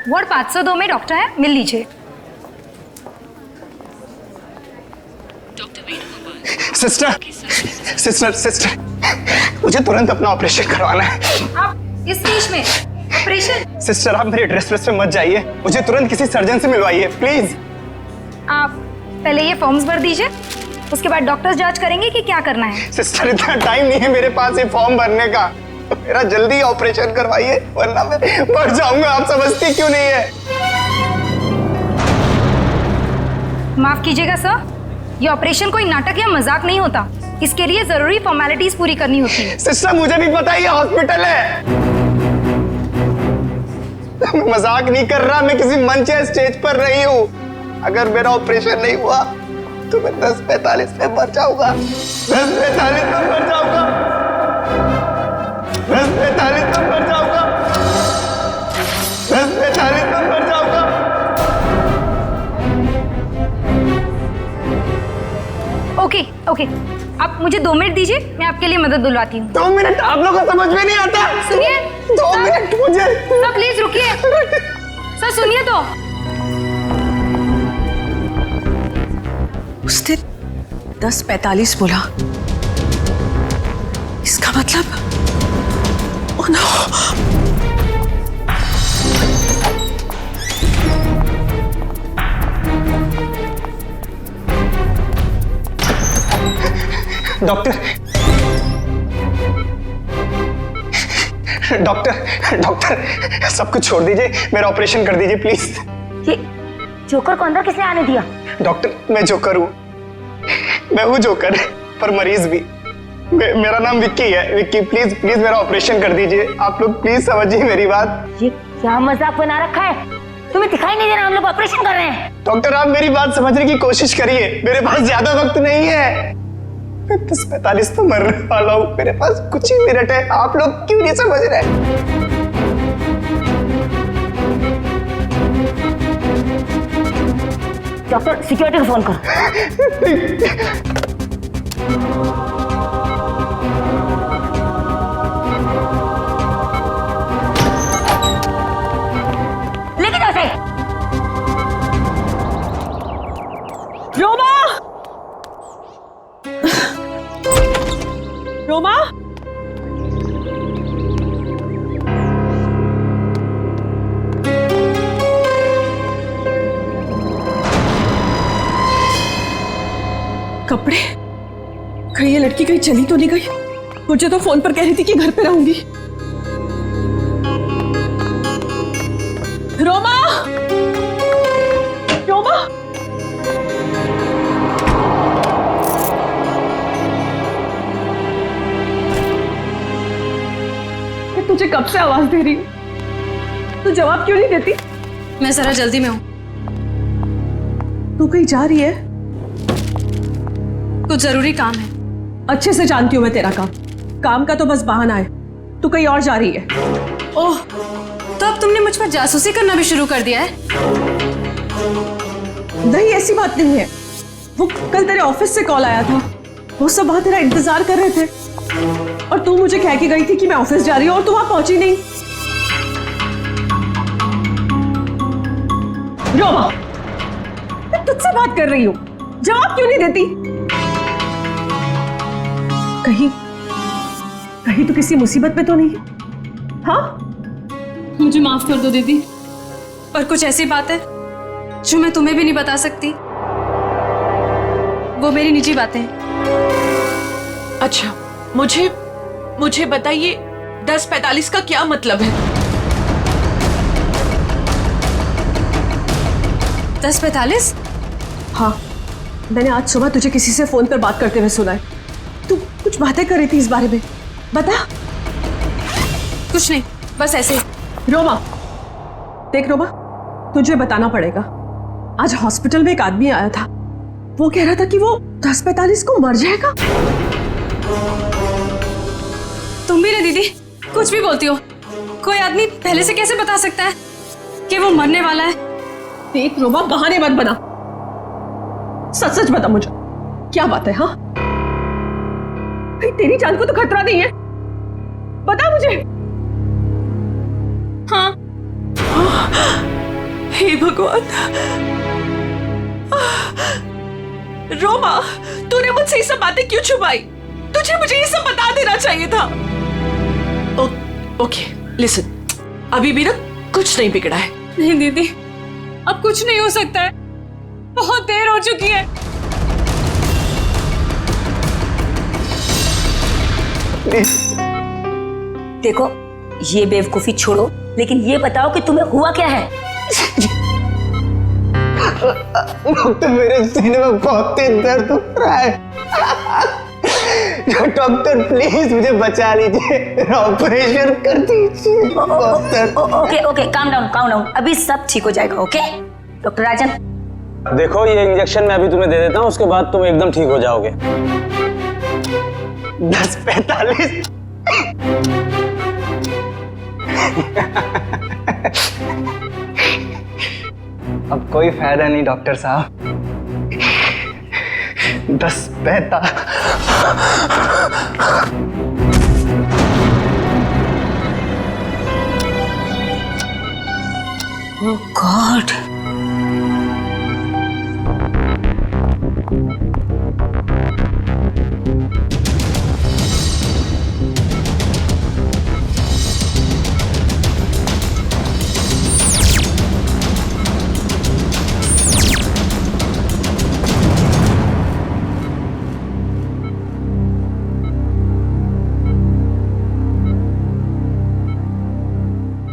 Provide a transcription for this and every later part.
Ward 502 में doctor है, मिल लीजिए। सिस्टर सिस्टर सिस्टर, मुझे तुरंत अपना ऑपरेशन करवाना है। आप इस स्टेज में ऑपरेशन? सिस्टर आप मेरी ड्रेस में मत जाइए, मुझे तुरंत किसी सर्जन से मिलवाइए प्लीज। आप पहले ये फॉर्म्स भर दीजिए, उसके बाद डॉक्टर्स जांच करेंगे कि क्या करना है। सिस्टर इतना टाइम नहीं है मेरे पास ये फॉर्म भरने का, मेरा जल्दी ऑपरेशन करवाइए वरना मैं मर जाऊंगा। आप समझती क्यों नहीं है? माफ कीजिएगा सर, ये ऑपरेशन कोई नाटक या मजाक नहीं होता, इसके लिए जरूरी फॉर्मेलिटीज पूरी करनी होती है। सिस्टर मुझे भी पता है ये हॉस्पिटल है, मैं मजाक नहीं कर रहा, मैं किसी मंच या स्टेज पर नहीं हूँ। अगर मेरा ऑपरेशन नहीं हुआ तो मैं 10:45 में मर जाऊंगा, 10:45 में मर जाऊंगा, 10:45 में मर जाऊंगा, 10:45 में मर जाऊंगा। ओके ओके, आप मुझे 2 मिनट दीजिए, मैं आपके लिए मदद बुलवाती हूँ। 2 मिनट आप लोगों को समझ में नहीं आता? सुनिए 2 मिनट मुझे। सर प्लीज रुकिए, सर सुनिए तो। उसने 10:45 बोला, इसका मतलब oh no, doctor doctor doctor सब कुछ छोड़ दीजिए, मेरा ऑपरेशन कर दीजिए प्लीज। ये जोकर को अंदर किसने आने दिया? डॉक्टर मैं जोकर हूँ, मैं हूँ जोकर पर मरीज भी। मेरा नाम विक्की है, विक्की प्लीज प्लीज मेरा ऑपरेशन कर दीजिए, आप लोग प्लीज समझिए मेरी बात। ये क्या मजाक बना रखा है? तुम्हें दिखाई नहीं दे रहा हम लोग ऑपरेशन कर रहे हैं? डॉक्टर आप मेरी बात समझने की कोशिश करिए, मेरे पास ज्यादा वक्त नहीं है, मैं 10:45 तो मरने वाला हूँ, मेरे पास कुछ ही मिनट है, आप लोग क्यों नहीं समझ रहे? डॉक्टर सिक्योरिटी को फोन करो। लेके जाओ उसे। रोमा, रोमा, कपड़े कहीं ये लड़की कहीं चली तो नहीं गई? मुझे तो फोन पर कह रही थी कि घर पे रहूंगी। रोमा, रोमा, मैं तुझे कब से आवाज दे रही हूँ, तू जवाब क्यों नहीं देती? मैं जरा जल्दी में हूँ। तू कहीं जा रही है? कुछ जरूरी काम है। अच्छे से जानती हूँ मैं तेरा काम, काम का तो बस बहाना है, तू कहीं और जा रही है। ओह, तो अब तुमने मुझ पर जासूसी करना भी शुरू कर दिया है? नहीं ऐसी बात नहीं है, वो कल तेरे ऑफिस से कॉल आया था, वो सब वहां तेरा इंतजार कर रहे थे और तू मुझे कह के गई थी कि मैं ऑफिस जा रही हूँ और तू वहां पहुंची नहीं। रोमा, मैं तुझसे बात कर रही हूँ, जवाब क्यों नहीं देती? कहीं कहीं तो किसी मुसीबत में तो नहीं है? हाँ, मुझे माफ कर दो दीदी, पर कुछ ऐसी बात है जो मैं तुम्हें भी नहीं बता सकती, वो मेरी निजी बातें हैं। अच्छा, मुझे बताइए 10:45 का क्या मतलब है? 10:45? हाँ, मैंने आज सुबह तुझे किसी से फोन पर बात करते हुए सुना है, तू कुछ बातें कर रही थी इस बारे में, बता। कुछ नहीं, बस ऐसे। रोमा, देख रोमा, तुझे बताना पड़ेगा, आज हॉस्पिटल में एक आदमी आया था, वो कह रहा था कि वो 10:45 को मर जाएगा। तुम भी ना दीदी, कुछ भी बोलती हो। कोई आदमी पहले से कैसे बता सकता है कि वो मरने वाला है? देख रोमा, बहाने मत बना, सच सच बता मुझे, क्या बात है? हाँ, भाई तेरी जान को तो खतरा नहीं है, बता मुझे। हाँ, हे भगवान। रोमा, तूने मुझसे ये सब बातें क्यों छुपाई? तुझे मुझे ये सब बता देना चाहिए था। ओके लिसन, अभी भी ना कुछ नहीं बिगड़ा है। नहीं दीदी, अब कुछ नहीं हो सकता है, बहुत देर हो चुकी है। देखो, ये बेवकूफी छोड़ो, लेकिन ये बताओ कि तुम्हें हुआ क्या है? डॉक्टर, मेरे सीने में बहुत तेज दर्द हो रहा है। डॉक्टर प्लीज मुझे बचा लीजिए, ऑपरेशन कर दीजिए doctor. Okay okay, calm down, अभी सब ठीक हो जाएगा। ओके डॉक्टर राजन, देखो ये इंजेक्शन मैं अभी तुम्हें दे देता हूँ, उसके बाद तुम एकदम ठीक हो जाओगे। 10:45। अब कोई फायदा नहीं डॉक्टर साहब। 10:45। ओह गॉड,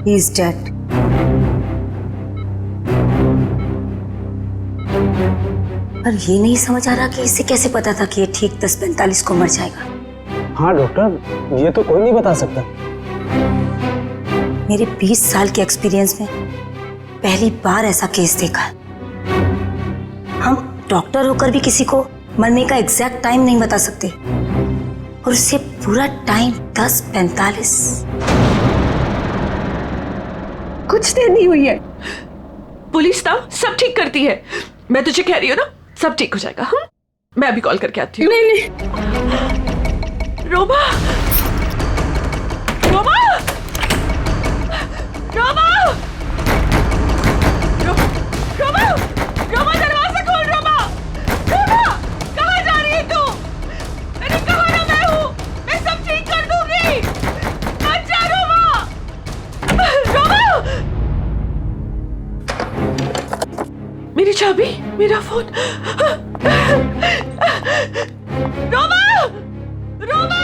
he is dead. पर ये नहीं समझ आ रहा कि इसे कैसे पता था कि ये ठीक 10:45 को मर जाएगा। हाँ डॉक्टर, ये तो कोई नहीं बता सकता। मेरे 20 साल के एक्सपीरियंस में पहली बार ऐसा केस देखा। हम डॉक्टर होकर भी किसी को मरने का एग्जैक्ट टाइम नहीं बता सकते, और उससे पूरा टाइम 10:45। कुछ देर नहीं हुई है। पुलिस ना सब ठीक करती है, मैं तुझे कह रही हूँ ना, सब ठीक हो जाएगा। हाँ, मैं अभी कॉल करके आती हूँ। नहीं, रोमा, रोमा, रोमा, रोमा, रोमा, दरवाजा खोल। रोमा, रोमा, कहाँ जा रही है तू? अरे कहाँ ना, मैं हूँ, मैं सब ठीक कर दूंगी। अच्छा रोमा, रोमा, मेरी चाबी, मेरा फोन। रोमा, रोमा,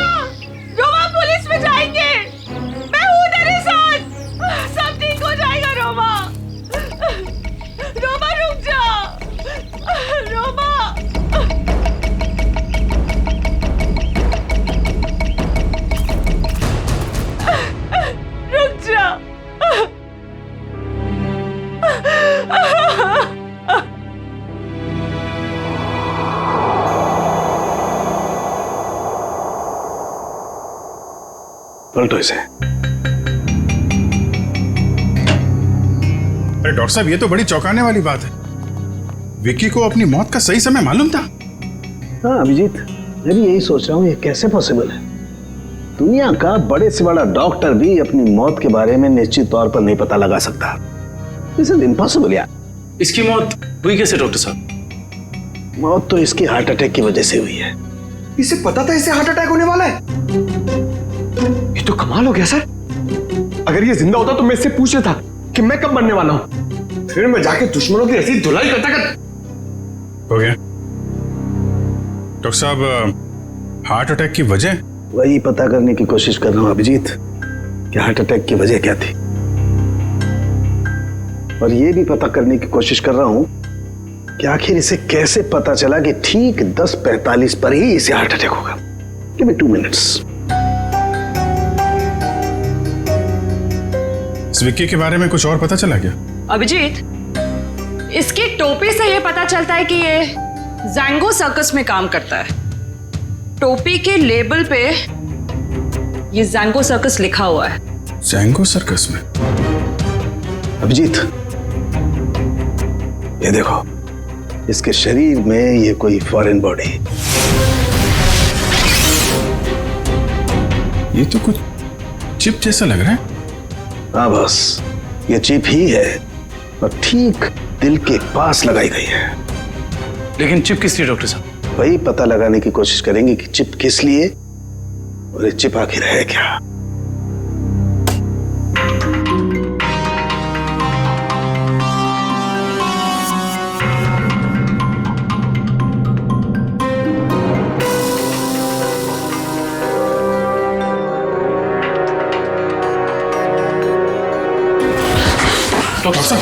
रोमा, पुलिस में जाएंगे, मैं हूँ तेरे साथ, सब ठीक हो जाएगा। रोमा, रोमा रुक जा, रोमा। रुक जा। पलटो इसे। अरे डॉक्टर साहब, ये तो बड़ी चौंकाने वाली बात है। विक्की को अपनी मौत का सही समय मालूम था। हाँ अभिजीत, मैं भी यही सोच रहा हूँ, ये कैसे पॉसिबल है? दुनिया का बड़े से बड़ा डॉक्टर भी अपनी मौत के बारे में निश्चित तौर पर नहीं पता लगा सकता। दिस इज इम्पॉसिबल यार। इसकी मौत हुई कैसे डॉक्टर साहब? मौत तो इसकी हार्ट अटैक की वजह से हुई है। इसे पता था इसे हार्ट अटैक होने वाला है? ये तो कमाल हो गया सर। अगर ये जिंदा होता तो मैं इससे पूछ लेता कि मैं कब मरने वाला हूं, फिर मैं जाके दुश्मनों की ऐसी धुलाई करता हो गया। डॉक्टर साहब, हार्ट अटैक की वजह? वही पता करने की कोशिश कर रहा हूं अभिजीत कि हार्ट अटैक की वजह क्या थी, और ये भी पता करने की कोशिश कर रहा हूं कि आखिर इसे कैसे पता चला कि ठीक 10:45 पर ही इसे हार्ट अटैक होगा। Give me 2 minutes. इस विक्की के बारे में कुछ और पता चला क्या? अभिजीत, इसकी टोपी से ये पता चलता है कि ये जैंगो सर्कस में काम करता है। टोपी के लेबल पे ये जैंगो सर्कस लिखा हुआ है। जैंगो सर्कस में? अभिजीत, ये देखो, इसके शरीर में ये कोई फॉरेन बॉडी। ये तो कुछ चिप जैसा लग रहा है। हाँ बॉस, ये चिप ही है और ठीक दिल के पास लगाई गई है। लेकिन चिप किस लिए डॉक्टर साहब? वही पता लगाने की कोशिश करेंगे कि चिप किस लिए और ये चिप आखिर है क्या। डॉक्टर साहब,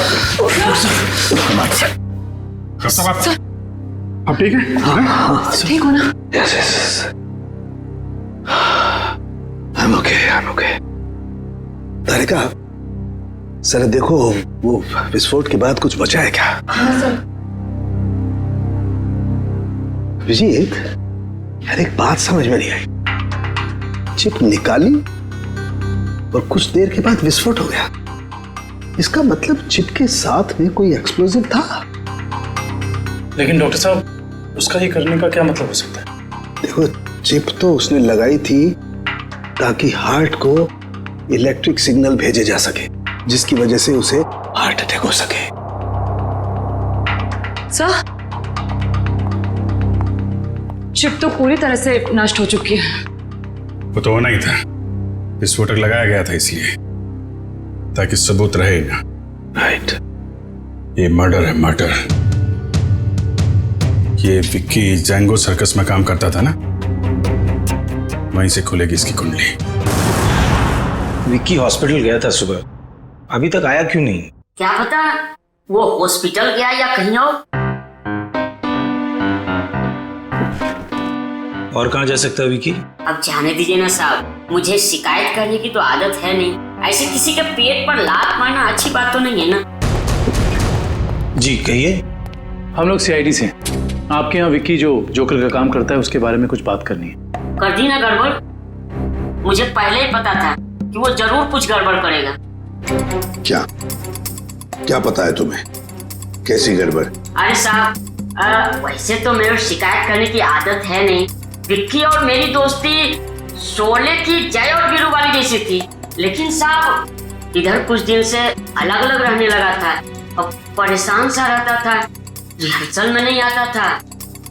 आप ठीक है? हाँ, ठीक हो ना? Yes yes, I am okay. Tarika, sir देखो वो विस्फोट के बाद कुछ बचा है क्या? हाँ सर। अभिजीत, यार एक बात समझ में नहीं आई। चिप निकाली और कुछ देर के बाद विस्फोट हो गया। इसका मतलब चिप के साथ में कोई एक्सप्लोजिव था। लेकिन डॉक्टर साहब, उसका ये करने का क्या मतलब हो सकता है? देखो, चिप तो उसने लगाई थी ताकि हार्ट को इलेक्ट्रिक सिग्नल भेजे जा सके, जिसकी वजह से उसे हार्ट अटैक हो सके। सर, चिप तो पूरी तरह से नष्ट हो चुकी है। वो तो होना ही था, विस्फोटक लगाया गया था इसलिए, ताकि सबूत रहे ना। राइट। ये मर्डर है, मर्डर। ये विक्की जैंगो सर्कस में काम करता था ना, वहीं से खुलेगी इसकी कुंडली। विक्की हॉस्पिटल गया था सुबह, अभी तक आया क्यों नहीं? क्या पता वो हॉस्पिटल गया या कहीं और कहाँ जा सकता है विक्की? अब जाने दीजिए ना साहब, मुझे शिकायत करने की तो आदत है नहीं। ऐसे किसी के पेट पर लात मारना अच्छी बात तो नहीं है ना। जी कहिए। हम लोग सीआईडी से हैं। आपके यहाँ विक्की जो जोकर का काम करता है उसके बारे में कुछ बात करनी है। कर दी ना गड़बड़? मुझे पहले ही पता था कि वो जरूर कुछ गड़बड़ करेगा। क्या पता है तुम्हें? कैसी गड़बड़? अरे साहब, वैसे तो मेरे शिकायत करने की आदत है नहीं। विक्की और मेरी दोस्ती शोले की जय और वीरू वाली जैसी थी, लेकिन साहब इधर कुछ दिन से अलग अलग रहने लगा था और परेशान सा रहता था, रिहर्सल में नहीं आता था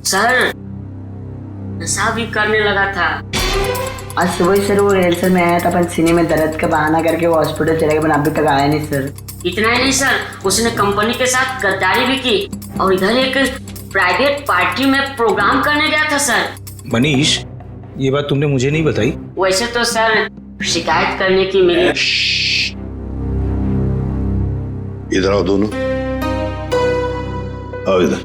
सर, नशा भी करने लगा था। आज सुबह सर वो रिहर्सल में आया था, पर सीने में दर्द का बहाना करके वो हॉस्पिटल चले गए, पर अभी तक आया नहीं सर। इतना ही नहीं सर, उसने कंपनी के साथ गद्दारी भी की और इधर एक प्राइवेट पार्टी में प्रोग्राम करने गया था सर। मनीष, ये बात तुमने मुझे नहीं बताई। वैसे तो सर शिकायत करने की मेरी। इधर आओ दोनों, आओ इधर।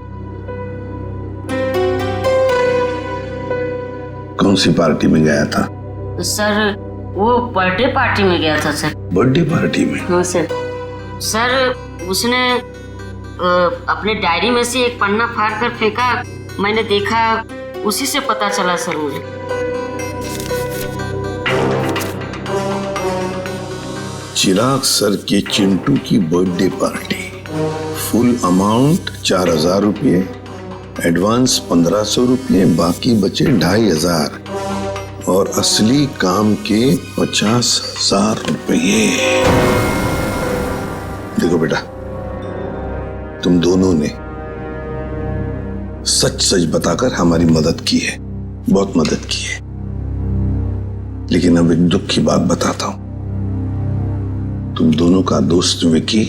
कौन सी पार्टी में गया था? सर वो बर्थडे पार्टी में गया था सर। बर्थडे पार्टी में? हाँ सर। सर उसने अपने डायरी में से एक पन्ना फाड़ कर फेंका, मैंने देखा, उसी से पता चला सर मुझे। चिराग सर के चिंटू की बर्थडे पार्टी, फुल अमाउंट 4000 रुपये, एडवांस 1500 रुपये, बाकी बचे 2500 और असली काम के 50,000 रुपये। देखो बेटा, तुम दोनों ने सच सच बताकर हमारी मदद की है, बहुत मदद की है। लेकिन अब एक दुख की बात बताता हूं, तुम दोनों का दोस्त विक्की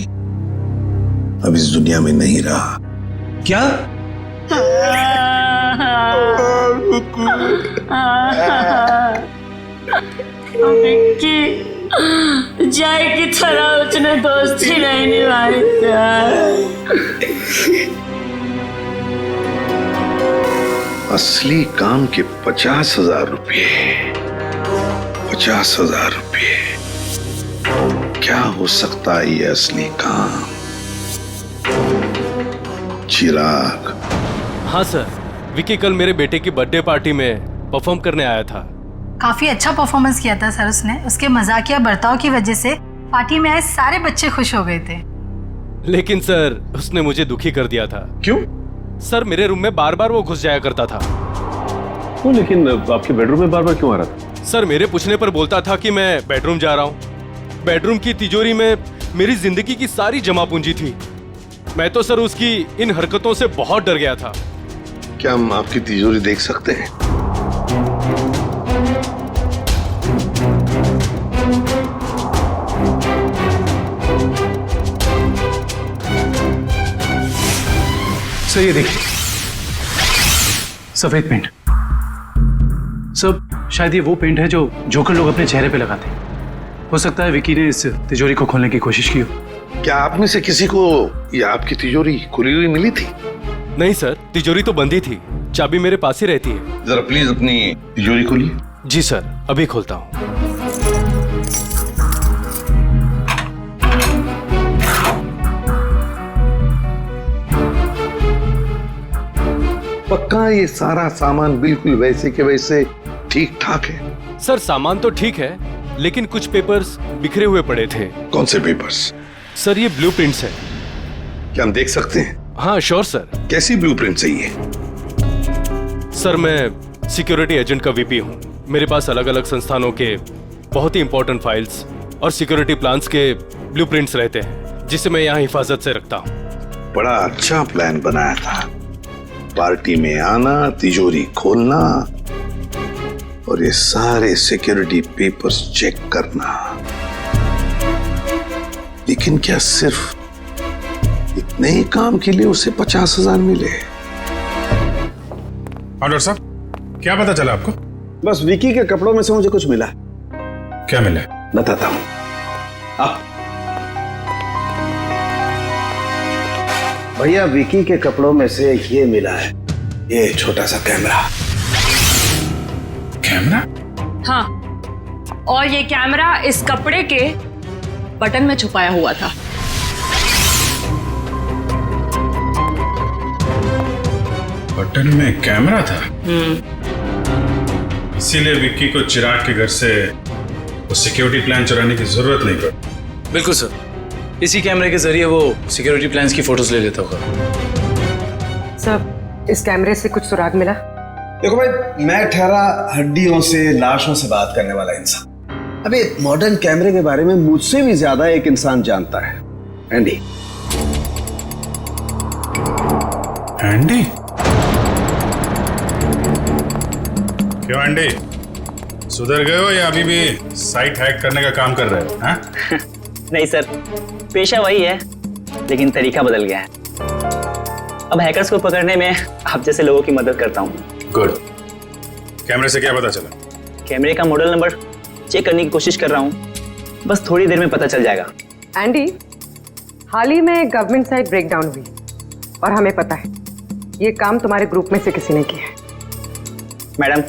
अब इस दुनिया में नहीं रहा। क्या? विक्की जय की तरह उसने दोस्ती नहीं निभाई। असली काम के 50,000 रुपये, 50,000 रुपये। क्या हो सकता है ये असली काम? चिराग। हाँ सर, विक्की कल मेरे बेटे की बर्थडे पार्टी में परफॉर्म करने आया था। काफी अच्छा परफॉर्मेंस किया था सर उसने। उसके मजाकिया बर्ताव की वजह से पार्टी में आए सारे बच्चे खुश हो गए थे। लेकिन सर उसने मुझे दुखी कर दिया था। क्यों? सर मेरे रूम में बार बार वो घुस जाया करता था। क्यों? लेकिन आपके बेडरूम में बार बार क्यों आ रहा था? सर मेरे पूछने पर बोलता था कि मैं बेडरूम जा रहा हूँ। बेडरूम की तिजोरी में मेरी जिंदगी की सारी जमा पूंजी थी, मैं तो सर उसकी इन हरकतों से बहुत डर गया था। क्या हम आपकी तिजोरी देख सकते हैं? सर ये देखिए, सफेद पेंट। सर शायद ये वो पेंट है जो जोकर लोग अपने चेहरे पे लगाते हैं। हो सकता है विकी ने इस तिजोरी को खोलने की कोशिश की हो। क्या आप में से किसी को ये आपकी तिजोरी खुली हुई मिली थी? नहीं सर, तिजोरी तो बंद ही थी, चाबी मेरे पास ही रहती है। जरा प्लीज अपनी तिजोरी खोलिए। जी सर, अभी खोलता हूँ। पक्का ये सारा सामान बिल्कुल वैसे के वैसे ठीक ठाक है? सर सामान तो ठीक है, लेकिन कुछ पेपर्स बिखरे हुए पड़े थे। कौन से पेपर्स? सर ये ब्लूप्रिंट्स है। क्या हम देख सकते हैं? हाँ श्योर सर। कैसी ब्लूप्रिंट चाहिए? सर मैं सिक्योरिटी एजेंट का वीपी हूँ। मेरे पास अलग अलग संस्थानों के बहुत ही इंपॉर्टेंट फाइल्स और सिक्योरिटी प्लान्स के ब्लूप्रिंट्स रहते हैं, जिसे मैं यहाँ हिफाजत से रखता हूँ। बड़ा अच्छा प्लान बनाया था, पार्टी में आना, तिजोरी खोलना और ये सारे सिक्योरिटी पेपर्स चेक करना। लेकिन क्या सिर्फ इतने ही काम के लिए उसे 50,000 मिले? डॉक्टर साहब, क्या पता चला आपको? बस विकी के कपड़ों में से मुझे कुछ मिला। क्या मिला? बताता हूं। भैया, विकी के कपड़ों में से ये मिला है, ये छोटा सा कैमरा। कैमरा? हाँ, और ये कैमरा इस कपड़े के बटन में छुपाया हुआ था। बटन में कैमरा था? इसीलिए विक्की को चिराग के घर से वो सिक्योरिटी प्लान चुराने की जरूरत नहीं पड़ी। बिल्कुल सर, इसी कैमरे के जरिए वो सिक्योरिटी प्लान्स की फोटोज ले लेता होगा। सर, इस कैमरे से कुछ सुराग मिला? देखो भाई, मैं ठहरा हड्डियों से, लाशों से बात करने वाला इंसान। अबे मॉडर्न कैमरे के बारे में मुझसे भी ज्यादा एक इंसान जानता है, एंडी। एंडी? क्यों एंडी, सुधर गए हो या अभी भी साइट हैक करने का काम कर रहे हो? हाँ? नहीं सर, पेशा वही है, लेकिन तरीका बदल गया है। अब हैकर्स को पकड़ने में आप जैसे लोगों की मदद करता हूँ। गुड। कैमरे से क्या पता चला? कैमरे का मॉडल नंबर चेक करने की कोशिश कर रहा हूँ, बस थोड़ी देर में पता चल जाएगा। एंडी, हाल ही में गवर्नमेंट साइट ब्रेकडाउन हुई और हमें पता है ये काम तुम्हारे ग्रुप में से किसी ने किया है। मैडम,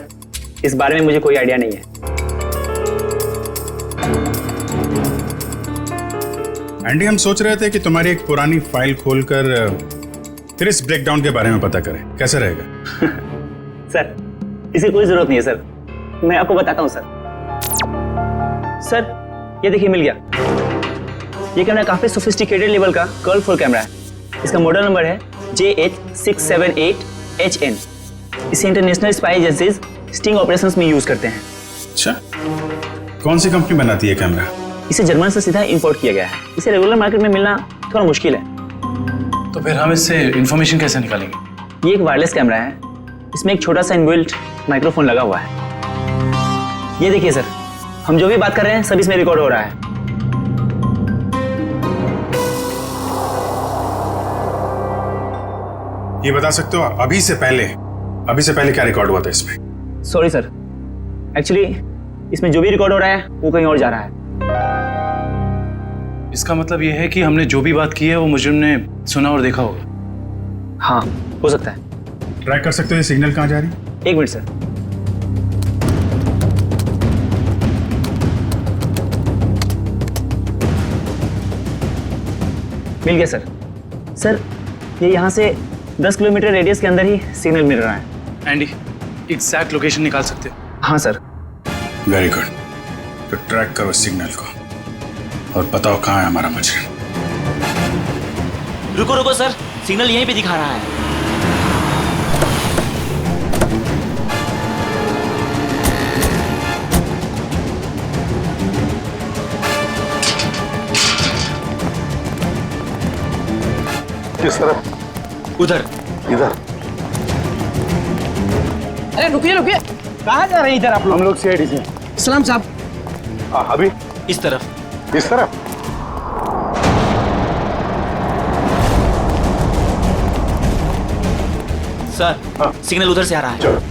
इस बारे में मुझे कोई आइडिया नहीं है। एंडी, हम सोच रहे थे कि तुम्हारी एक पुरानी फाइल खोलकर फिर इस ब्रेकडाउन के बारे में पता करें, कैसा रहेगा? सर, इसकी कोई जरूरत नहीं है सर, मैं आपको बताता हूँ सर। सर, ये देखिए मिल गया। ये कैमरा काफी सोफिस्टिकेटेड लेवल का कर्व फुल कैमरा है। इसका मॉडल नंबर है JH678HN। इसे international spy agencies sting operations में यूज करते हैं। अच्छा, कौन सी कंपनी बनाती है कैमरा? इसे जर्मन से सीधा इंपोर्ट किया गया है। इसे रेगुलर मार्केट में मिलना थोड़ा मुश्किल है। तो फिर हम इससे इंफॉर्मेशन कैसे निकालेंगे? ये एक वायरलेस कैमरा है, इसमें एक छोटा सा इनबिल्ट माइक्रोफोन लगा हुआ है। ये देखिए सर, हम जो भी बात कर रहे हैं सब इसमें रिकॉर्ड हो रहा है। ये बता सकते हो अभी से पहले क्या रिकॉर्ड हुआ था इसमें? सॉरी सर, एक्चुअली इसमें जो भी रिकॉर्ड हो रहा है वो कहीं और जा रहा है। इसका मतलब ये है कि हमने जो भी बात की है वो मुजरिम ने सुना और देखा होगा। हाँ, हो सकता है। ट्रैक कर सकते हो ये सिग्नल कहाँ जा रही है? एक मिनट सर। मिल गया सर। सर, ये यहाँ से 10 किलोमीटर रेडियस के अंदर ही सिग्नल मिल रहा है। एंडी, एग्जैक्ट लोकेशन निकाल सकते हो? हाँ सर। Very good. तो ट्रैक करो सिग्नल को और बताओ कहाँ है हमारा मुजरिम। रुको रुको सर, सिग्नल यहीं पे दिखा रहा है। किस तरफ? उधर। इधर? अरे रुकिए रुकिए, कहाँ जा रहे हैं इधर आप लोग? हम लोग सीआईडी से। सलाम साहब। अभी इस तरफ। इस तरफ? सर सिग्नल उधर से आ रहा है। चलो।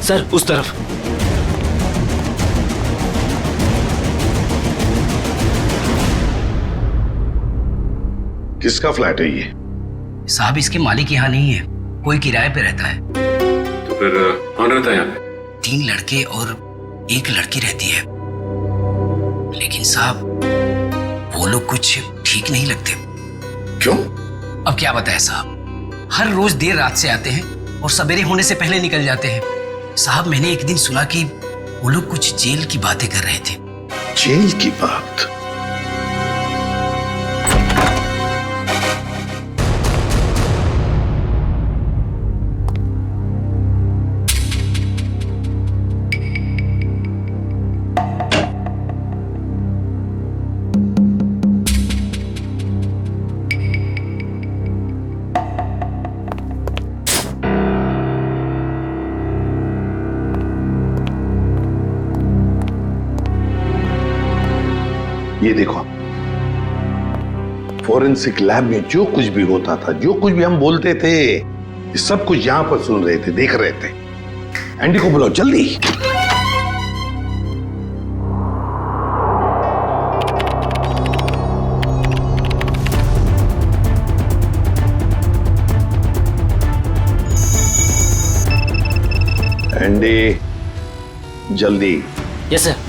सर उस तरफ। किसका फ्लैट है ये? साहब इसके मालिक यहाँ नहीं है, कोई किराए पे रहता है। तो फिर कौन रहता है यहाँ पे? 3 लड़के और 1 लड़की रहती है। लेकिन साहब वो लोग कुछ ठीक नहीं लगते। क्यों? अब क्या बताएं साहब, हर रोज देर रात से आते हैं और सवेरे होने से पहले निकल जाते हैं। साहब मैंने एक दिन सुना कि वो लोग कुछ जेल की बातें कर रहे थे। जेल की बात? ये देखो, फोरेंसिक लैब में जो कुछ भी होता था, जो कुछ भी हम बोलते थे, ये सब कुछ यहां पर सुन रहे थे, देख रहे थे। एंडी को बुलाओ जल्दी। एंडी जल्दी। Yes sir.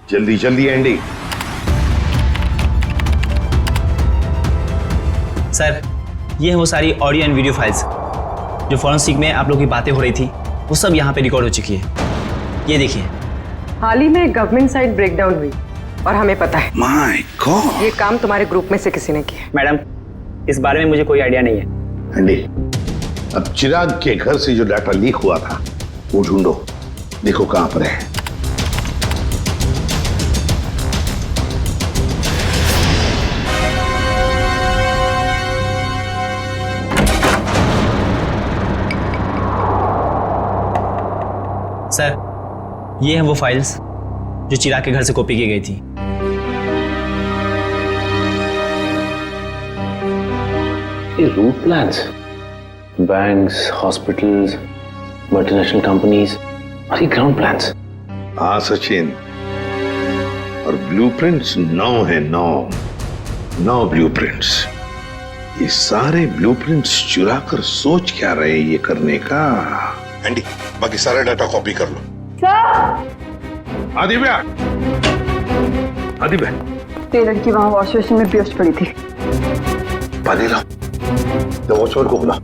जल्दी जल्दी एंडी। सर ये है वो सारी ऑडियो एंड वीडियो फाइल्स जो फॉरेंसिक में आप लोग की बातें हो रही थी, वो सब यहाँ पे रिकॉर्ड हो चुकी है। ये देखिए। हाल ही में गवर्नमेंट साइड ब्रेकडाउन हुई और हमें पता है। My God. ये काम तुम्हारे ग्रुप में से किसी ने किया। मैडम इस बारे में मुझे कोई आइडिया नहीं है। एंडी, अब चिराग के घर से जो डाटा लीक हुआ था वो ढूंढो, देखो कहां पर है। सर ये हैं वो फाइल्स जो चिराग के घर से कॉपी की गई थी। ये route plans, banks, hospitals, multinational companies और ये ग्राउंड प्लान्स। हाँ सचिन, और ब्लूप्रिंट्स 9 है, 9 ब्लूप्रिंट्स। ये सारे ब्लूप्रिंट्स चुरा कर सोच क्या रहे ये करने का। एंडी बाकी सारा डाटा कॉपी कर लो। आदिव्या, आदिव्या, ये लड़की वहां वॉश बेसिन में बेहोश पड़ी थी। पानी लाओ, तो वॉचमैन को बुला।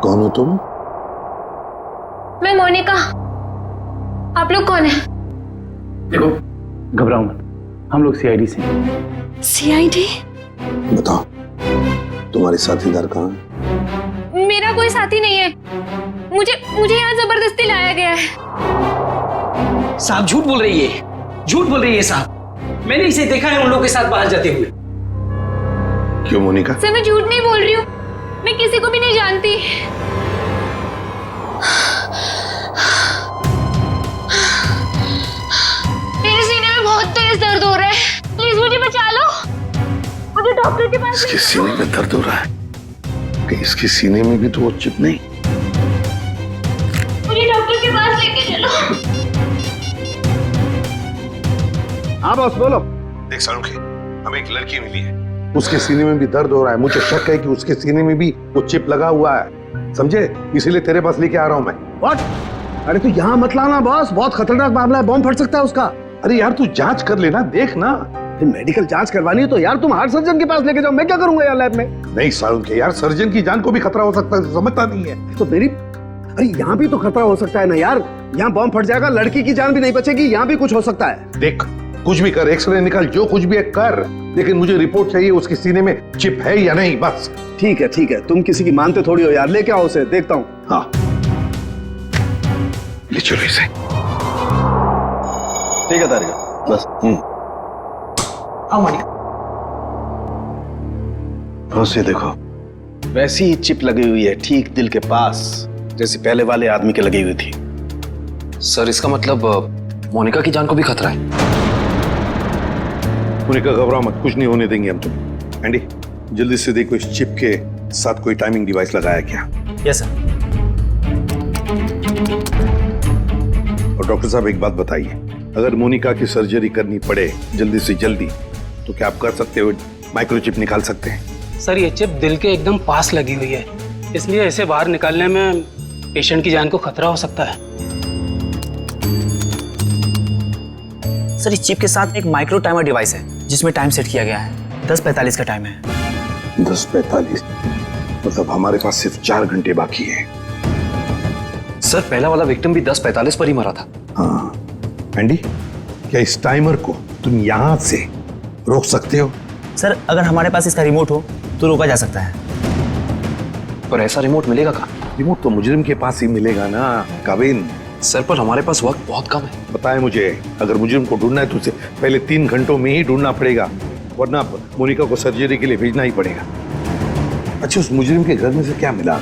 कौन हो तुम? मैं मोनिका। आप लोग कौन है? देखो घबराओ मत, हम लोग सीआईडी से हैं। सीआईडी? बताओ तुम्हारे साथीदार कहाँ हैं? मेरा कोई साथी नहीं है, मुझे यहाँ जबरदस्ती लाया गया है। साहब झूठ बोल रही है, झूठ बोल रही है साहब। मैंने इसे देखा है उन लोगों के साथ बाहर जाते हुए। क्यों मोनिका? सर मैं झूठ नहीं बोल रही हूँ, मैं किसी को भी नहीं जानती। मेरे सीने में बहुत तेज दर्द हो रहा है, प्लीज मुझे बचा लो। मुझे डॉक्टर के पास। इसके सीने में दर्द हो रहा है कि इसके सीने में भी तो वो चिप नहीं। मुझे डॉक्टर के पास लेके चलो। हाँ बॉस बोलो। देख सारुखी, हमें एक लड़की मिली है, उसके सीने में भी दर्द हो रहा है। मुझे शक है कि उसके सीने में भी वो चिप लगा हुआ है, समझे? इसीलिए तेरे पास लेके आ रहा हूं मैं। व्हाट? अरे तू यहाँ मत लाना बॉस, बहुत खतरनाक मामला है, बॉम्ब फट सकता है उसका। अरे यार तू जांच कर लेना, देख ना। मेडिकल जांच करवानी है तो यार तुम हार्ट सर्जन के पास लेके जाओ, मैं क्या करूंगा यार लैब में। नहीं सारुण के यार, सर्जन की जान को भी खतरा हो सकता है, समझता नहीं है। तो मेरी, अरे यहाँ भी तो खतरा हो सकता है ना यार, यहाँ बॉम्ब फट जाएगा, लड़की की जान भी नहीं बचेगी, यहाँ भी कुछ हो सकता है। देख कुछ भी कर, एक्सरे निकाल, जो कुछ भी है कर, लेकिन मुझे रिपोर्ट चाहिए उसके सीने में चिप है या नहीं, बस। ठीक है, तुम किसी की मानते थोड़ी हो यार, लेके आओ उसे, देखता हूँ। हाँ ले चलो इसे। ठीक है तारिका, बस। आओ मोनिका। बस ये देखो, वैसी ही चिप लगी हुई है ठीक दिल के पास जैसी पहले वाले आदमी के लगी हुई थी। सर इसका मतलब मोनिका की जान को भी खतरा है। मोनिका घबराओ मत, कुछ नहीं होने देंगे हम तुम्हें। एंडी जल्दी से देखो इस चिप के साथ कोई टाइमिंग डिवाइस लगाया क्या। Yes sir. और डॉक्टर साहब एक बात बताइए, अगर मोनिका की सर्जरी करनी पड़े जल्दी से जल्दी तो क्या आप कर सकते हो, माइक्रोचिप निकाल सकते हैं? सर ये चिप दिल के एकदम पास लगी हुई है, इसलिए इसे बाहर निकालने में पेशेंट की जान को खतरा हो सकता है। सर इस चिप के साथ एक माइक्रो टाइमर डिवाइस है जिसमें टाइम सेट किया गया है, 10:45 का टाइम है। 10:45 मतलब हमारे पास सिर्फ 4 घंटे बाकी है। सर पहला वाला विक्टिम भी 10:45 पर ही मरा था। हाँ एंडी, क्या इस टाइमर को तुम यहां से रोक सकते हो? सर अगर हमारे पास इसका रिमोट हो तो रोका जा सकता है। पर ऐसा रिमोट मिलेगा कहाँ? रिमोट तो मुजरिम के पास ही मिलेगा ना काविन। सर पर हमारे पास वक्त बहुत कम है। बताए मुझे, अगर मुजरिम को ढूंढना है तो उसे पहले 3 घंटों में ही ढूंढना पड़ेगा, वरना मोनिका को सर्जरी के लिए भेजना ही पड़ेगा। अच्छा उस मुजरिम के घर में से क्या मिला?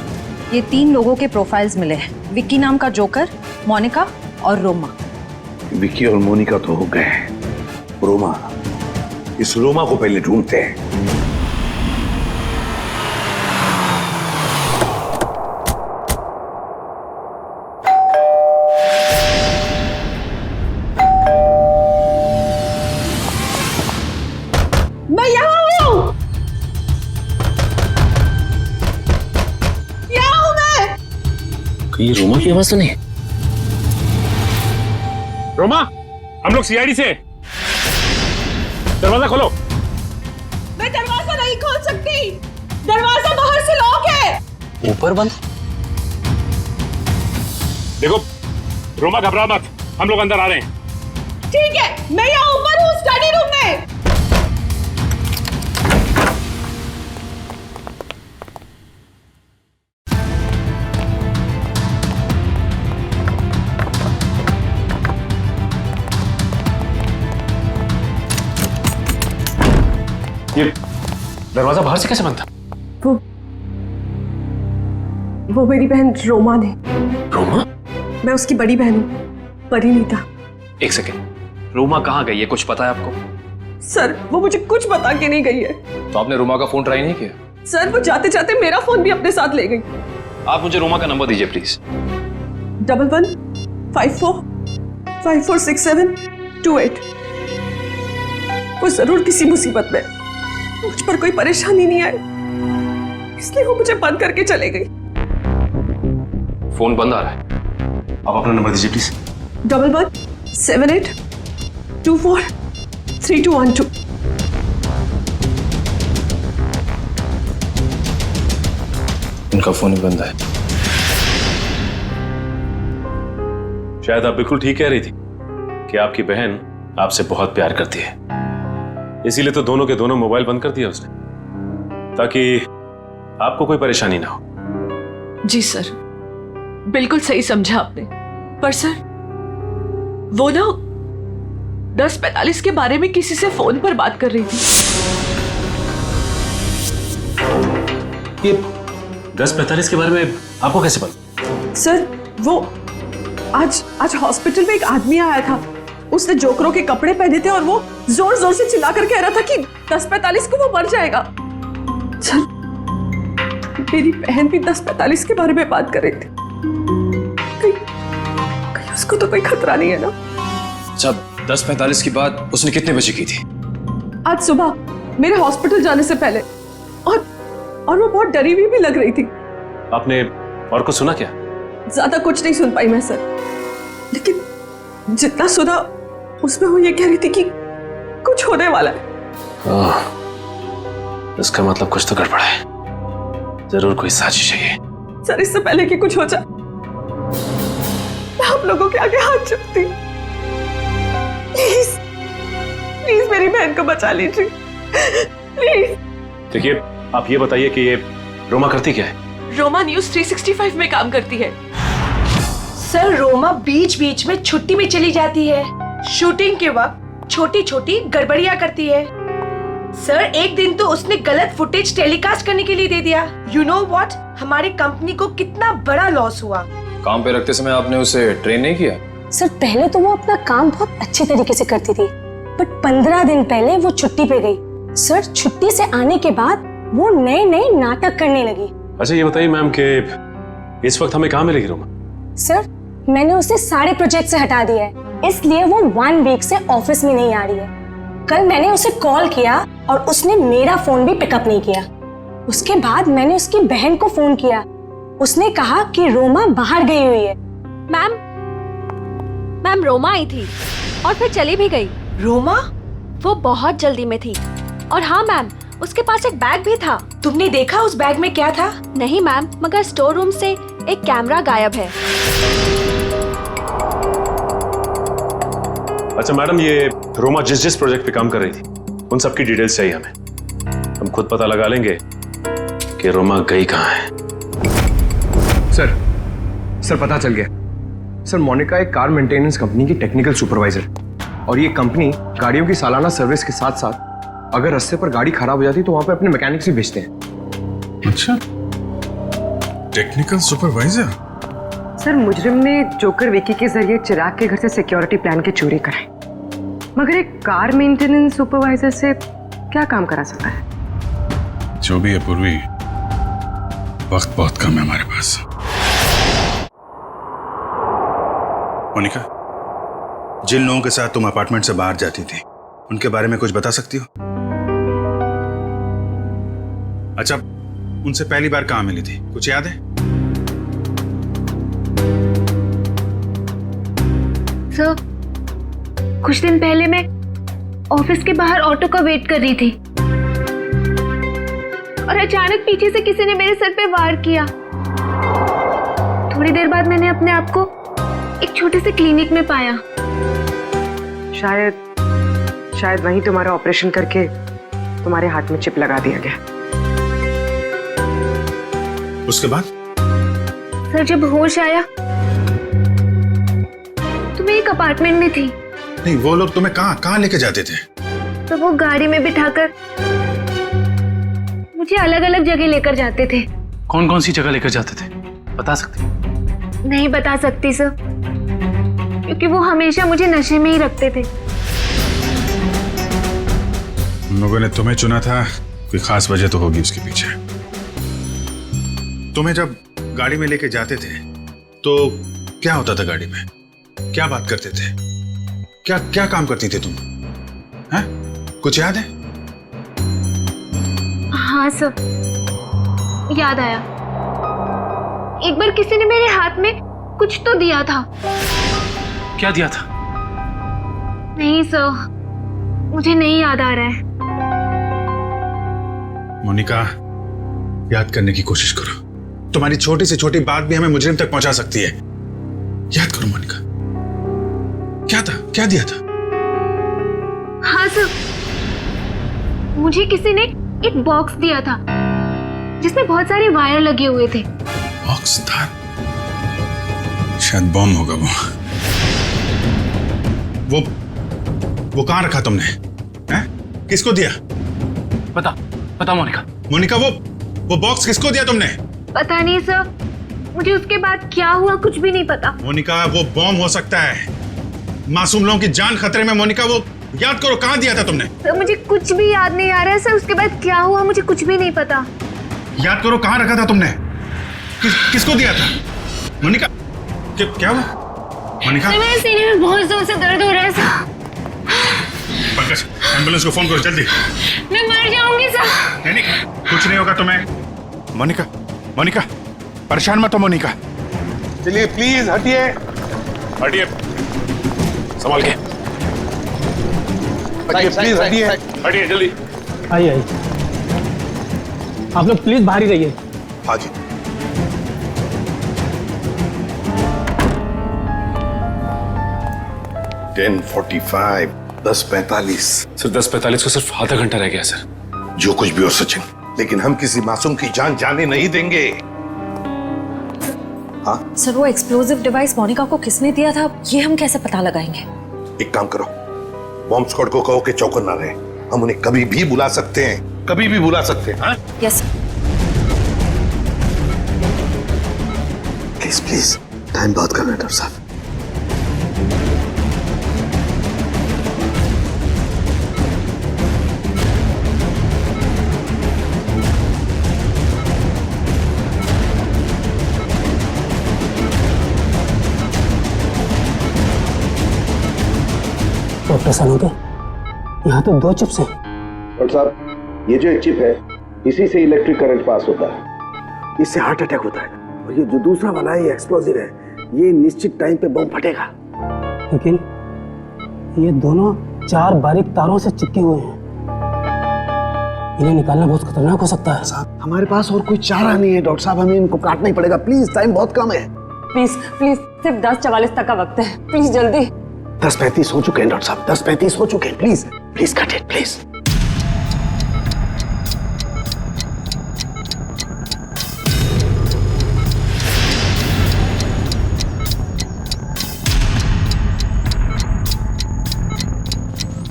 ये 3 लोगों के प्रोफाइल्स मिले हैं, विक्की नाम का जोकर, मोनिका और रोमा। विक्की और मोनिका तो हो गए, रोमा, इस रोमा को पहले ढूंढते हैं। मैं यहाँ हूँ, यहाँ हूँ मैं। ये रोमा की आवाज तो नहीं? रोमा, हम लोग सीआईडी से, दरवाजा खोलो। मैं दरवाजा नहीं खोल सकती, दरवाजा बाहर से लॉक है। ऊपर बंद। देखो रोमा घबरा मत, हम लोग अंदर आ रहे हैं। ठीक है, मैं यहाँ ऊपर हूँ स्टडी रूम में। ये दरवाजा बाहर से कैसे बंद था? वो मेरी बहन रोमा ने। रोमा? मैं उसकी बड़ी बहन हूँ, परिणीता। एक सेकेंड, रोमा कहाँ गई है, कुछ पता है आपको? सर वो मुझे कुछ बता के नहीं गई है। तो आपने रोमा का फोन ट्राई नहीं किया? सर वो जाते जाते मेरा फोन भी अपने साथ ले गई। आप मुझे रोमा का नंबर दीजिए प्लीज। 1154546728। वो जरूर किसी मुसीबत में, मुझ पर कोई परेशानी नहीं आई, इसलिए वो मुझे बंद करके चले गई। फोन बंद आ रहा है, आप अपना नंबर दीजिए प्लीज। 1178243212। उनका फोन ही बंद है। शायद आप बिल्कुल ठीक कह रही थी कि आपकी बहन आपसे बहुत प्यार करती है, इसीलिए तो दोनों के दोनों मोबाइल बंद कर दिया उसने, ताकि आपको कोई परेशानी ना हो। जी सर, बिल्कुल सही समझा आपने। पर सर वो ना 10:45 के बारे में किसी से फोन पर बात कर रही थी। ये 10:45 के बारे में आपको कैसे पता? सर वो आज हॉस्पिटल में एक आदमी आया था, उसने जोकरों के कपड़े पहने थे और वो जोर जोर से चिल्ला कर कह रहा था कि 10:45 को वो मर जाएगा। सर मेरी बहन भी 10:45 के बारे में बात कर रही थी, कहीं उसको तो कोई खतरा नहीं है ना? अच्छा 10:45 की बात उसने कितने बजे की थी? आज सुबह मेरे हॉस्पिटल जाने से पहले, और वो बहुत डरी हुई भी लग रही थी। आपने और कुछ सुना क्या? ज्यादा कुछ नहीं सुन पाई मैं सर, लेकिन जितना सुना उसमें वो ये कह रही थी कि कुछ होने वाला है। इसका मतलब कुछ तो गड़बड़ है, जरूर कोई साजिश है ये। सर इससे पहले कि कुछ हो जाए मैं आप लोगों के आगे हाथ जोड़ती हूँ, प्लीज प्लीज मेरी बहन को बचा लीजिए प्लीज। देखिए, आप ये बताइए कि ये रोमा करती क्या है? रोमा न्यूज 365 में काम करती है सर। रोमा बीच बीच में छुट्टी में चली जाती है, शूटिंग के वक्त छोटी छोटी गड़बड़ियां करती है सर। एक दिन तो उसने गलत फुटेज टेलीकास्ट करने के लिए दे दिया। यू नो व्हाट, हमारी कंपनी को कितना बड़ा लॉस हुआ। काम पे रखते समय आपने उसे ट्रेन नहीं किया? सर पहले तो वो अपना काम बहुत अच्छे तरीके से करती थी, बट 15 दिन पहले वो छुट्टी पे गई। सर छुट्टी से आने के बाद वो नए नए नाटक करने लगी। अच्छा ये बताइए मैम कि इस वक्त हमें कहाँ मिलेगी रोमा? सर मैंने उसे सारे प्रोजेक्ट से हटा दिया है, इसलिए वो 1 वीक से ऑफिस में नहीं आ रही है। कल मैंने उसे कॉल किया और उसने मेरा फोन भी पिकअप नहीं किया। उसके बाद मैंने उसकी बहन को फोन किया, उसने कहा कि रोमा बाहर गई हुई है। मैम रोमा आई थी और फिर चली भी गई। रोमा? वो बहुत जल्दी में थी। और हाँ मैम, उसके पास एक बैग भी था। तुमने देखा उस बैग में क्या था? नहीं मैम, मगर स्टोर रूम से एक कैमरा गायब है। अच्छा मैडम, ये रोमा जिस जिस प्रोजेक्ट पे काम कर रही थी उन सब की डिटेल्स चाहिए हमें। हम खुद पता लगा लेंगे कि रोमा गई कहाँ है। सर पता चल गया। सर मोनिका एक कार मेंटेनेंस कंपनी की टेक्निकल सुपरवाइजर, और ये कंपनी गाड़ियों की सालाना सर्विस के साथ साथ अगर रास्ते पर गाड़ी खराब हो जाती तो वहां पे अपने मैकेनिक्स भी भेजते हैं। अच्छा, टेक्निकल सुपरवाइजर। सर मुजरिम ने जोकर विकी के जरिए चिराग के घर से सिक्योरिटी प्लान की चोरी कराई, मगर एक कार मेंटेनेंस सुपरवाइजर से क्या काम करा सकता है? जो भी है पूर्वी, वक्त बहुत कम है हमारे पास। मोनिका, जिन लोगों के साथ तुम अपार्टमेंट से बाहर जाती थी उनके बारे में कुछ बता सकती हो? अच्छा, उनसे पहली बार कहां मिली थी, कुछ याद है? सर, कुछ दिन पहले मैं ऑफिस के बाहर ऑटो का वेट कर रही थी और अचानक पीछे से किसी ने मेरे सर पे वार किया। थोड़ी देर बाद मैंने अपने आप को एक छोटे से क्लिनिक में पाया। शायद वहीं तुम्हारा ऑपरेशन करके तुम्हारे हाथ में चिप लगा दिया गया। उसके बाद? सर जब होश आया तो मैं एक अपार्टमेंट में थी। नहीं, वो लोग तुम्हें कहाँ लेके जाते थे? तो वो गाड़ी में बिठाकर मुझे अलग अलग जगह लेकर जाते थे। कौन कौन सी जगह लेकर जाते थे, बता सकते? नहीं बता सकती सर, क्योंकि वो हमेशा मुझे नशे में ही रखते थे। उन लोगों ने तुम्हें चुना था, कोई खास वजह तो होगी उसके पीछे। तुम्हें जब गाड़ी में लेके जाते थे तो क्या होता था गाड़ी में? क्या बात करते थे? क्या काम करती थी तुम? हैं? कुछ याद है? हाँ सर, याद आया। एक बार किसी ने मेरे हाथ में कुछ तो दिया था। क्या दिया था? नहीं सर, मुझे नहीं याद आ रहा है। मोनिका, याद करने की कोशिश करो। तुम्हारी छोटी से छोटी बात भी हमें मुजरिम तक पहुंचा सकती है। याद करो मोनिका, क्या था, क्या दिया था? हाँ सर, मुझे किसी ने एक बॉक्स दिया था जिसमें बहुत सारे वायर लगे हुए थे। बॉक्स था? शायद बॉम्ब होगा वो कहां रखा तुमने? हैं? किसको दिया? पता मोनिका, वो बॉक्स किसको दिया तुमने? पता नहीं सर, मुझे उसके बाद क्या हुआ कुछ भी नहीं पता। मोनिका, वो बॉम्ब हो सकता है, मासूम लोगों की जान खतरे में। मोनिका, वो याद करो, कहां दिया था तुमने? सर मुझे कुछ भी याद नहीं आ रहा है सर, उसके बाद क्या हुआ मुझे कुछ भी नहीं पता। याद करो, कहां रखा था तुमने? किसको दिया था? मोनिका, क्या हुआ? मोनिका, मेरे सीने में बहुत जोर से दर्द हो रहा है सर। पंकज, एम्बुलेंस को फोन करो जल्दी। मैं मर जाऊंगी सर। नहीं, कुछ नहीं होगा तुम्हें। मोनिका, परेशान मत हो मोनिका, चलिए प्लीज हटिए। हटिए, संभाल के हटिए, प्लीज हटिए। हटिए जल्दी। आइए आइए, आप लोग प्लीज बाहर ही रहिए। हाँ जी। $10:45, 10:45। सर 10:45 को सिर्फ आधा घंटा रह गया सर। जो कुछ भी हो सचिन, लेकिन हम किसी मासूम की जान जाने नहीं देंगे। हाँ सर, वो एक्सप्लोजिव डिवाइस मोनिका को किसने दिया था, ये हम कैसे पता लगाएंगे? एक काम करो, बॉम्ब स्क्वाड को कहो कि चौकन ना रहे। हम उन्हें कभी भी बुला सकते हैं, कभी भी बुला सकते हैं। हाँ यस। प्लीज प्लीज, टाइम बहुत कम है डॉक्टर साहब। डॉक्टर सानोके, यहाँ तो 2 चिप्स हैं। डॉक्टर साहब, ये जो एक चिप है, इसी से इलेक्ट्रिक करंट पास होता है, इससे हार्ट अटैक होता है। और ये जो दूसरा वाला है, ये एक्सप्लोजिव है, ये निश्चित टाइम पे बम फटेगा। लेकिन ये दोनों 4 बारीक तारों से चिपके हुए हैं, इन्हें निकालना बहुत खतरनाक हो सकता है। साहब, हमारे पास और कोई चारा नहीं है डॉक्टर साहब, हमें इनको काटना ही पड़ेगा। प्लीज, टाइम बहुत कम है। प्लीज प्लीज, सिर्फ 10:44 तक का वक्त है, प्लीज जल्दी। 10:35 हो चुके हैं डॉक्टर साहब, 10:35 हो चुके हैं। Please please cut it please.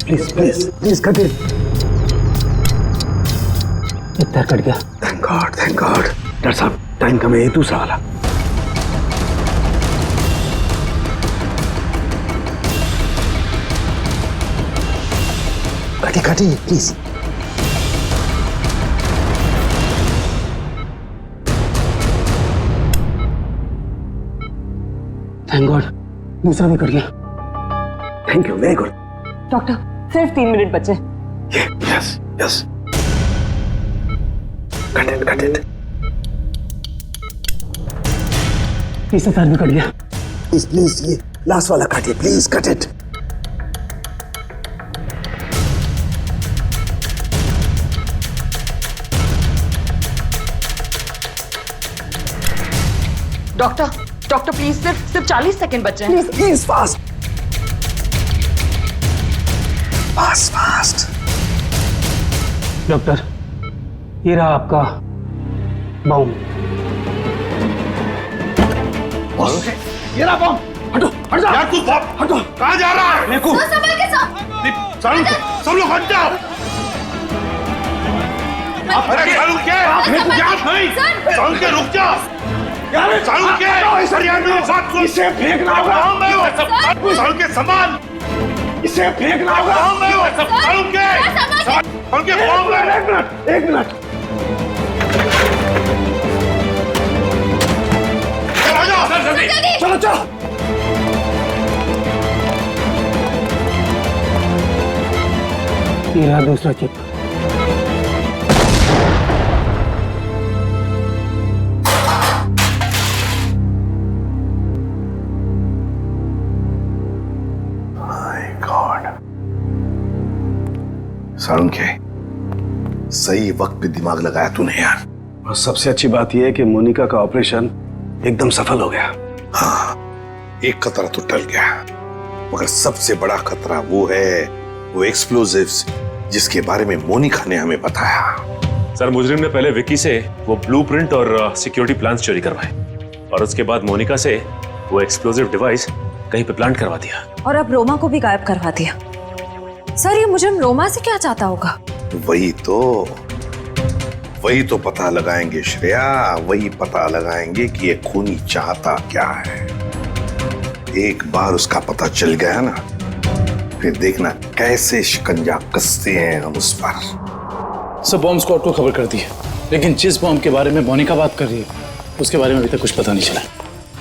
Please please please cut it. एक तार कट गया। Thank God, thank God. Doctor साहब, टाइम कम है, ये दूसरा वाला। काटिए प्लीज। थैंक गॉड, दूसरा भी कट गया। Thank you, very good. Doctor, सिर्फ 3 मिनट बचे। Yes yes, cut it. तीसरा तार भी कट गया। प्लीज प्लीज, ये लास्ट वाला काटिए please, cut it. Doctor please, सिर्फ 40 सेकंड बचे हैं। Please please, fast fast fast. Doctor, ये रहा आपका बम। ये रहा बम। हटो हट जाओ यार, तू हटो। कहाँ जा रहा है? देखो संभल के साथ। सब लोग हट जाओ। अरे सालू के सालू के रुक जा। सालू के बात सुन। इसे फेंकना होगा। सालू के सामान, इसे फेंकना होगा। सालू के बम। एक मिनट। चलो चलो। ये रहा दूसरा चिप। सारुण के सही वक्त पे दिमाग लगाया तूने यार। और सबसे अच्छी बात यह है कि मोनिका का ऑपरेशन एकदम सफल हो गया। हाँ, एक खतरा तो टल गया, मगर सबसे बड़ा खतरा वो है, वो एक्सप्लोजिव्स जिसके बारे में मोनिका ने हमें बताया। सर, मुजरिम ने पहले विक्की से वो ब्लूप्रिंट और सिक्योरिटी प्लान्स चोरी करवाए और उसके बाद मोनिका से वो एक्सप्लोजिव डिवाइस कहीं पे प्लांट करवा दिया और अब रोमा को भी गायब करवा दिया। सर, ये मुजरिम रोमा से क्या चाहता होगा? वही तो पता लगाएंगे श्रेया, वही पता लगाएंगे कि ये खूनी चाहता क्या है। एक बार उसका पता चल गया ना, फिर देखना कैसे शिकंजा कसते हैं हम उस पर। सब बॉम्ब स्क्वाड को खबर कर दी है, लेकिन जिस बॉम्ब के बारे में मोनिका बात कर रही है उसके बारे में अभी तक कुछ पता नहीं चला।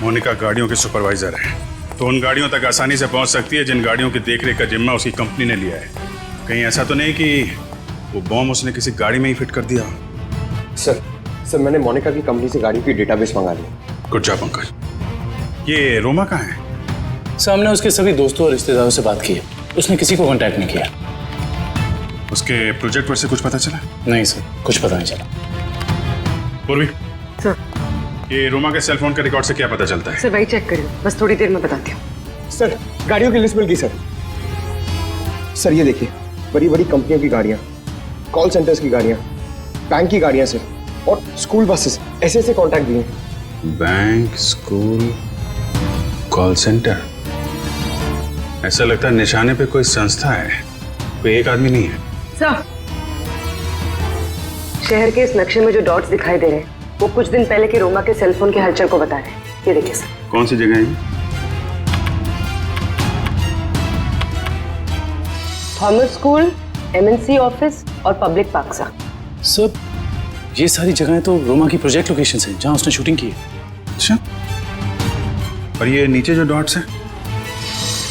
मोनिका गाड़ियों के सुपरवाइजर है, तो उन गाड़ियों तक आसानी से पहुंच सकती है जिन गाड़ियों की देखरेख का जिम्मा उसकी कंपनी ने लिया है। कहीं ऐसा तो नहीं कि वो बॉम्ब उसने किसी गाड़ी में ही फिट कर दिया? सर मैंने मोनिका की कंपनी से गाड़ी की डेटाबेस मंगा ली। Good job Pankaj. ये रोमा कहाँ है? सामने उसके सभी दोस्तों और रिश्तेदारों से बात की है, उसने किसी को कांटेक्ट नहीं किया। उसके प्रोजेक्ट पर से कुछ पता चला? नहीं सर, कुछ पता नहीं चला। पूर्वी सर, ये रोमा के सेल फोन के रिकॉर्ड से क्या पता चलता है? सर वही चेक करिए, बस थोड़ी देर में बताती हूँ। सर गाड़ियों की लिस्ट मिल गई सर। सर ये देखिए, बड़ी बड़ी कंपनियों की गाड़ियाँ, कॉल सेंटर्स की गाड़ियाँ, बैंक की गाड़ियाँ सर, और स्कूल बसेस, ऐसे ऐसे कॉन्टैक्ट दिए। Bank, school, call centre. ऐसा लगता है निशाने पे कोई संस्था है, कोई एक आदमी नहीं है। सर, शहर के इस नक्शे में जो डॉट्स दिखाई दे रहे हैं वो कुछ दिन पहले के रोमा के सेलफोन के हलचल को बता रहे हैं। ये देखिए सर। कौन सी जगह है? थॉमस स्कूल, एमएनसी ऑफिस और पब्लिक पार्क सा। सर ये सारी जगहें तो रोमा की प्रोजेक्ट लोकेशन हैं जहां उसने शूटिंग की है। अच्छा, और ये नीचे जो डॉट्स हैं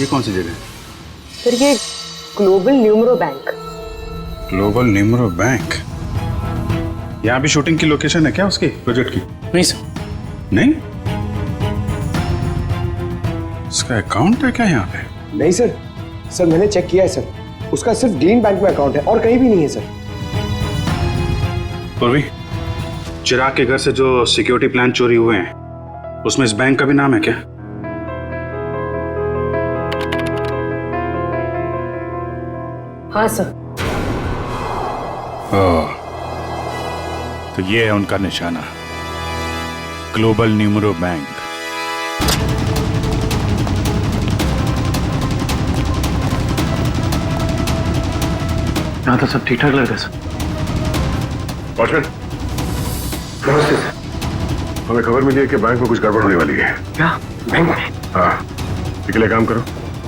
ये कौन सी जगह है? सर ये global numero bank. Global numero bank? यहाँ भी शूटिंग की लोकेशन है क्या उसकी प्रोजेक्ट की? नहीं सर। नहीं? उसका अकाउंट है क्या यहाँ पे? नहीं सर, सर मैंने चेक किया है सर, उसका सिर्फ ग्रीन बैंक में अकाउंट है और कहीं भी नहीं है सर। पूर्वी, चिराग के घर से जो सिक्योरिटी प्लान चोरी हुए हैं उसमें इस बैंक का भी नाम है क्या? हाँ सर। ओह, तो ये है उनका निशाना, ग्लोबल न्यूमरो बैंक। यहाँ तो सब ठीक ठाक लग रहा है सर। वॉचमैन, नमस्ते सर। हमें खबर मिली है कि बैंक में कुछ गड़बड़ होने वाली है। क्या बैंक में? हाँ, इसके लिए काम करो,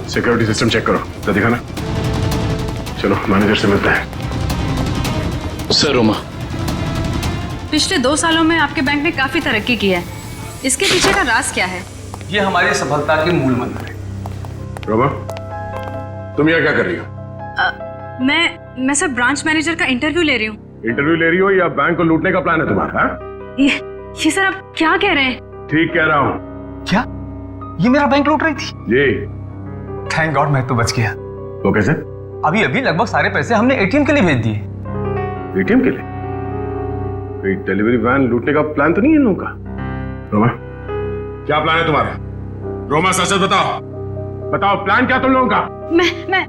सिक्योरिटी सिस्टम चेक करो। तो दिखाना। चलो मैनेजर से मिलता है। सर रोमा, पिछले 2 सालों में आपके बैंक ने काफी तरक्की की है, इसके पीछे का राज क्या है? ये हमारी सफलता के मूल मंत्र है। रोमा, तुम यहाँ क्या कर रही हो? मैं सर ब्रांच मैनेजर का इंटरव्यू ले रही हूँ। इंटरव्यू ले रही हो या बैंक को लूटने का प्लान है तुम्हारा? ये सर आप क्या कह रहे हैं? ठीक कह रहा हूँ। क्या ये मेरा बैंक लूट रही थी? जी। थैंक गॉड मैं तो बच गया। वो कैसे? अभी अभी लगभग सारे पैसे हमने एटीएम के लिए भेज दिए। एटीएम के लिए? कोई डिलीवरी वैन लूटने का प्लान तो नहीं है इन लोगों का? रोमा, क्या प्लान है तुम्हारा? रोमा सच सच बताओ, बताओ प्लान क्या तुम लोगों का? मैं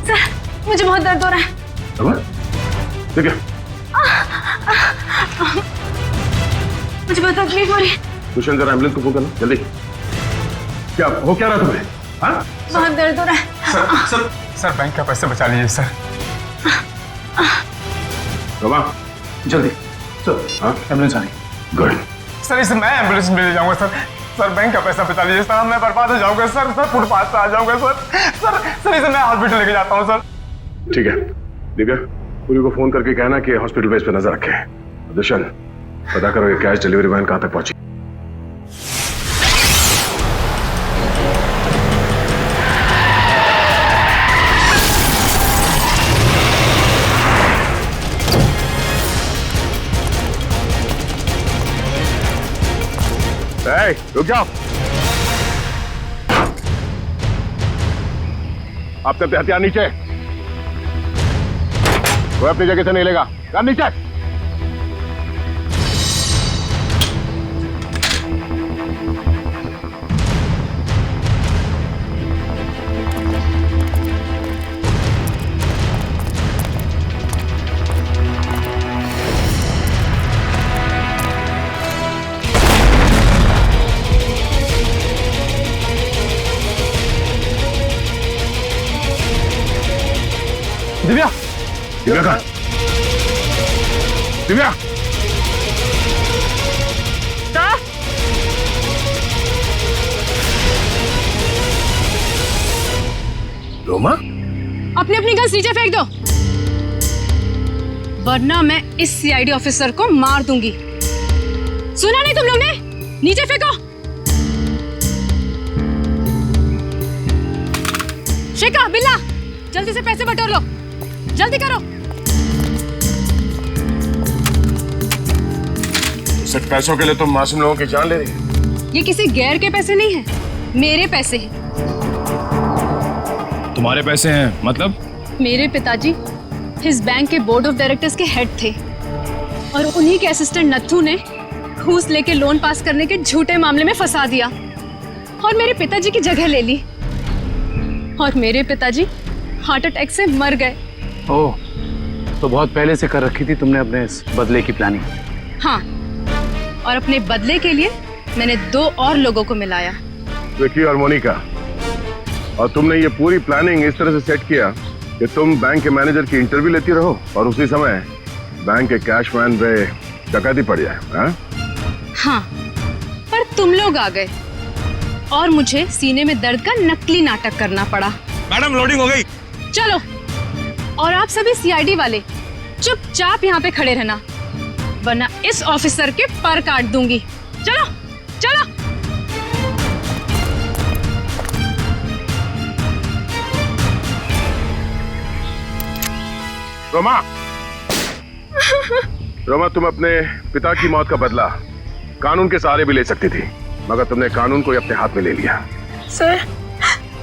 सर मुझे बहुत दर्द हो रहा है। रोमा, ठीक है। मुझे बहुत तकलीफ हो रही है। दुष्यंत जरा एम्बुलेंस को फोन करना जल्दी। क्या हो क्या रहा तुम्हें? हाँ? बहुत दर्द हो रहा है। सर बैंक का पैसे बचा लीजिए सर। रोमा, जल्दी चल। हाँ, एम्बुलेंस आ रही। गुड। सर इसे मैं एम्बुलेंस में ले जाऊंगा सर। सर बैंक का पैसा बचा लीजिए सर, मैं बर्बाद हो जाऊंगा सर। सर फुटपाथ पे आ जाऊंगा सर इसे मैं हॉस्पिटल लेके जाता हूँ सर। ठीक है दिव्या, पूरी को फोन करके कहना कि हॉस्पिटल बेस पे नजर रखे। दुष्यंत, पता करो ये कैश डिलीवरी वैन कहां तक पहुंची। रुक जाओ, आप अपने हथियार नीचे। कोई अपनी जगह से नहीं लेगा, यार नीचे। दिव्या, दिव्या कहाँ? दिव्या, रोमा, अपनी अपनी गन्स नीचे फेंक दो, वरना मैं इस सीआईडी ऑफिसर को मार दूंगी। सुना नहीं तुम लोग ने? नीचे फेंको। शेखा, बिल्ला, जल्दी से पैसे बटोर लो, जल्दी करो। सिर्फ पैसों के लिए तुम मासूम लोगों की जान ले रही है। ये किसी गैर के पैसे नहीं है, मेरे पैसे हैं। तुम्हारे पैसे हैं मतलब? मेरे पिताजी इस बैंक के बोर्ड ऑफ डायरेक्टर्स के हेड थे और उन्हीं के असिस्टेंट नत्थू ने घूस लेके लोन पास करने के झूठे मामले में फंसा दिया और मेरे पिताजी की जगह ले ली और मेरे पिताजी हार्ट अटैक से मर गए। ओह, तो बहुत पहले से कर रखी थी तुमने अपने इस बदले की प्लानिंग? हाँ, और अपने बदले के लिए मैंने 2 और लोगों को मिलाया। विकी और मोनिका, और तुमने ये पूरी प्लानिंग इस तरह से सेट किया कि तुम बैंक के मैनेजर की इंटरव्यू लेती रहो और उसी समय बैंक के कैशमैन पे डकैती पड़ जाए। हाँ, पर तुम लोग आ गए और मुझे सीने में दर्द का नकली नाटक करना पड़ा। मैडम, लोडिंग हो गई। चलो, और आप सभी सीआईडी वाले चुपचाप यहाँ पे खड़े रहना, वरना इस ऑफिसर के पर काट दूंगी। चलो चलो। रोमा, रोमा, तुम अपने पिता की मौत का बदला कानून के सहारे भी ले सकती थी, मगर तुमने कानून को अपने हाथ में ले लिया। सर,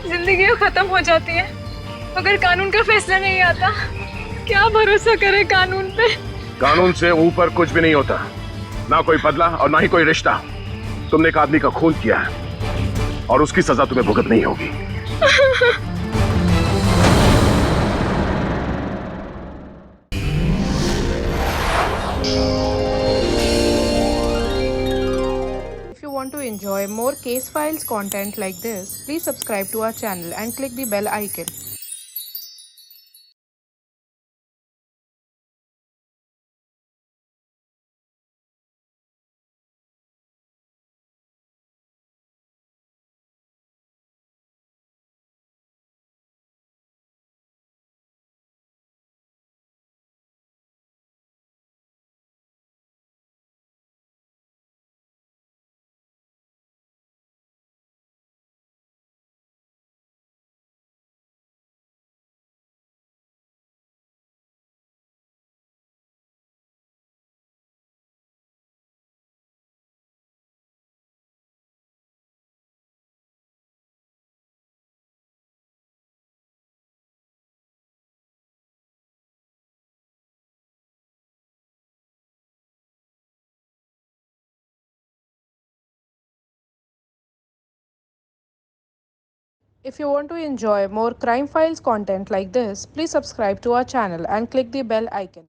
जिंदगी खत्म हो जाती है अगर कानून का फैसला नहीं आता। क्या भरोसा करे कानून पे? कानून से ऊपर कुछ भी नहीं होता, ना कोई बदला और ना ही कोई रिश्ता। तुमने एक आदमी का खून किया है और उसकी सजा तुम्हें भुगतनी होगी। If you want to enjoy more case files content like this, please subscribe to our channel and click the bell icon. If you want to enjoy more crime files content like this, please subscribe to our channel and click the bell icon.